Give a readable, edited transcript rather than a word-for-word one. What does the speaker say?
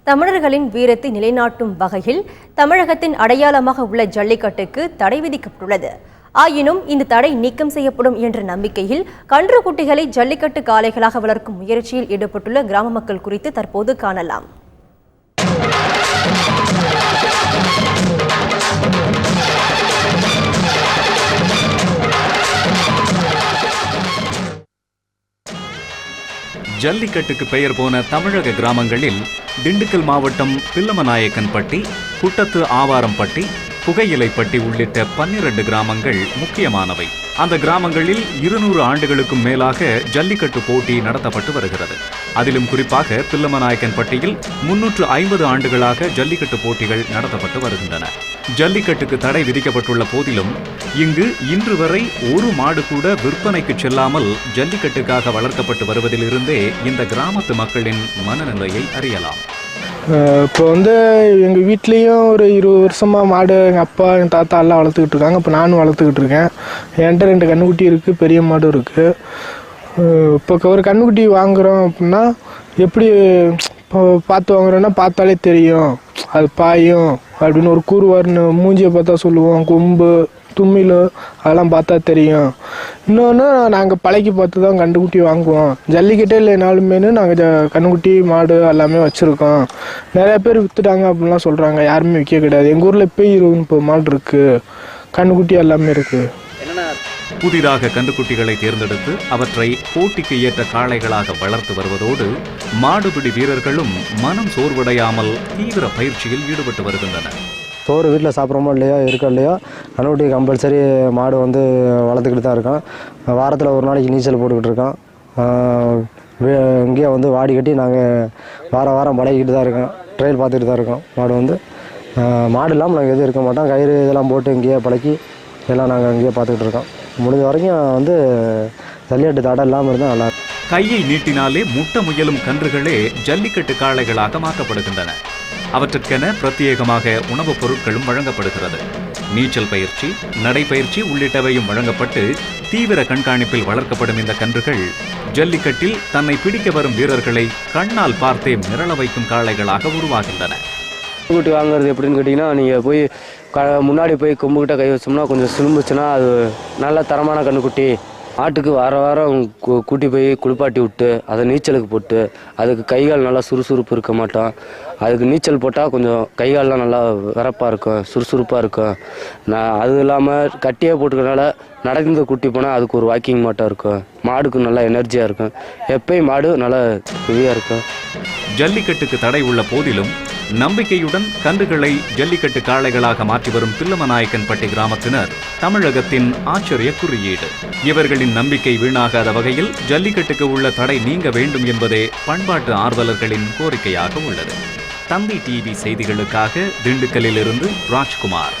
தமிழர்களின் வீரத்தை நிலைநாட்டும் வகையில் தமிழகத்தின் அடையாளமாக உள்ள ஜல்லிக்கட்டுக்கு தடை விதிக்கப்பட்டுள்ளது. ஆயினும் இந்த தடை நீக்கம் செய்யப்படும் என்ற நம்பிக்கையில் கன்றுக்குட்டிகளை ஜல்லிக்கட்டு காளைகளாக வளர்க்கும் முயற்சியில் ஈடுபட்டுள்ள கிராம மக்கள் குறித்து தற்போது காணலாம். ஜல்லிக்கட்டுக்கு பெயர் போன தமிழக கிராமங்களில் திண்டுக்கல் மாவட்டம் பில்லமநாயக்கன்பட்டி, குட்டத்து ஆவாரம்பட்டி, புகையிலைப்பட்டி உள்ளிட்ட 12 கிராமங்கள் முக்கியமானவை. அந்த கிராமங்களில் 200 ஆண்டுகளுக்கும் மேலாக ஜல்லிக்கட்டு போட்டி நடத்தப்பட்டு வருகிறது. அதிலும் குறிப்பாக பில்லமநாயக்கன்பட்டியில் 350 ஆண்டுகளாக ஜல்லிக்கட்டு போட்டிகள் நடத்தப்பட்டு வருகின்றன. ஜல்லிக்கட்டுக்கு தடை விதிக்கப்பட்டுள்ள போதிலும் இங்கு இன்று வரை ஒரு மாடு கூட விற்பனைக்கு செல்லாமல் ஜல்லிக்கட்டுக்காக வளர்க்கப்பட்டு வருவதிலிருந்தே இந்த கிராமத்து மக்களின் மனநிலையை அறியலாம். இப்போ எங்கள் வீட்லேயும் ஒரு 20 வருஷமாக மாடு எங்கள் அப்பா எங்கள் தாத்தா எல்லாம் வளர்த்துக்கிட்டு இருக்காங்க. இப்போ நானும் வளர்த்துக்கிட்டு இருக்கேன். என்கிட்ட 2 கன்றுக்குட்டி இருக்குது, பெரிய மாடும் இருக்குது. இப்போ ஒரு கன்றுக்குட்டி வாங்குகிறோம் அப்படின்னா எப்படி இப்போ பார்த்து வாங்குறோன்னா பார்த்தாலே தெரியும் அது பாயும் அப்படின்னு. ஒரு கூறுவார்னு மூஞ்சியை பார்த்தா சொல்லுவோம், கொம்பு தும்மில் அதெல்லாம் பார்த்தா தெரியும். இன்னொன்று நாங்கள் பழக்கி பார்த்து தான் கன்றுக்குட்டி வாங்குவோம். ஜல்லிக்கட்டே இல்லைனாலுமே நாங்கள் கன்றுக்குட்டி மாடு எல்லாமே வச்சுருக்கோம். நிறையா பேர் விற்றுட்டாங்க அப்படின்லாம் சொல்கிறாங்க. யாருமே விற்க கிடையாது. எங்கள் ஊரில் இப்போ 20-30 மாடு இருக்குது, கன்றுக்குட்டி எல்லாமே இருக்குது. புதிதாக கன்றுக்குட்டிகளை தேர்ந்தெடுத்து அவற்றை போட்டிக்கு ஏற்ற காளைகளாக வளர்த்து வருவதோடு மாடுபிடி வீரர்களும் மனம் சோர்வடையாமல் தீவிர பயிற்சியில் ஈடுபட்டு வருகின்றனர். சோறு வீட்டில் சாப்பிட்றோமோ இல்லையோ இருக்கோ இல்லையோ கன்றுக்குட்டி கம்பல்சரி மாடு வளர்த்துக்கிட்டு தான் இருக்கோம். வாரத்தில் ஒரு நாளைக்கு நீச்சல் போட்டுக்கிட்டு இருக்கோம். இங்கேயே வாடி கட்டி நாங்கள் வாரம் பழகிக்கிட்டு தான் இருக்கோம். ட்ரையல் பார்த்துக்கிட்டு தான் இருக்கோம். மாடு இல்லாமல் நாங்கள் எதுவும் இருக்க மாட்டோம். கயிறு இதெல்லாம் போட்டு இங்கேயே பழக்கி இதெல்லாம் நாங்கள் இங்கேயே பார்த்துக்கிட்டு இருக்கோம். முடிஞ்ச வரைக்கும் ஜல்லிக்கட்டு தடை இல்லாமல் இருந்தால் நல்லா. கையை நீட்டினாலே முட்ட முயலும் கன்றுகளே ஜல்லிக்கட்டு காளைகளாக மாற்றப்படுகின்றன. அவற்றிற்கென பிரத்யேகமாக உணவுப் பொருட்களும் வழங்கப்படுகிறது. நீச்சல் பயிற்சி, நடைப்பயிற்சி உள்ளிட்டவையும் வழங்கப்பட்டு தீவிர கண்காணிப்பில் வளர்க்கப்படும் இந்த கன்றுகள் ஜல்லிக்கட்டில் தன்னை பிடிக்க வரும் வீரர்களை கண்ணால் பார்த்தே மிரள வைக்கும் காளைகளாக உருவாகின்றன. கன்றுக்குட்டி வாங்குறது எப்படின்னு கேட்டிங்கன்னா, நீங்கள் போய் முன்னாடி போய் கொம்புக்கிட்ட கை வச்சோம்னா கொஞ்சம் சிலும்புச்சுன்னா அது நல்ல தரமான கன்றுக்குட்டி. ஆட்டுக்கு வாரம் கூட்டி போய் குளிப்பாட்டி விட்டு அதை நீச்சலுக்கு போட்டு அதுக்கு கைகால் நல்லா சுறுசுறுப்பு இருக்க மாட்டோம். அதுக்கு நீச்சல் போட்டால் கொஞ்சம் கைகாலெலாம் நல்லா விறப்பாக இருக்கும், சுறுசுறுப்பாக இருக்கும். அது இல்லாமல் கட்டியே போட்டுக்கிறனால நடந்து குட்டி போனால் அதுக்கு ஒரு வாக்கிங் மாட்டம் இருக்கும். மாடுக்கு நல்லா எனர்ஜியாக இருக்கும். எப்பயும் மாடு நல்லா ஹெவியாக இருக்கும். ஜல்லிக்கட்டுக்கு தடை உள்ள போதிலும் நம்பிக்கையுடன் கன்றுகளை ஜல்லிக்கட்டு காளைகளாக மாற்றி வரும் பில்லமநாயக்கன்பட்டி கிராமத்தினர் தமிழகத்தின் ஆச்சரிய குறியீடு. இவர்களின் நம்பிக்கை வீணாகாத வகையில் ஜல்லிக்கட்டுக்கு உள்ள தடை நீங்க வேண்டும் என்பதே பண்பாட்டு ஆர்வலர்களின் கோரிக்கையாக உள்ளது. தந்தி டிவி செய்திகளுக்காக திண்டுக்கல்லிலிருந்து ராஜ்குமார்.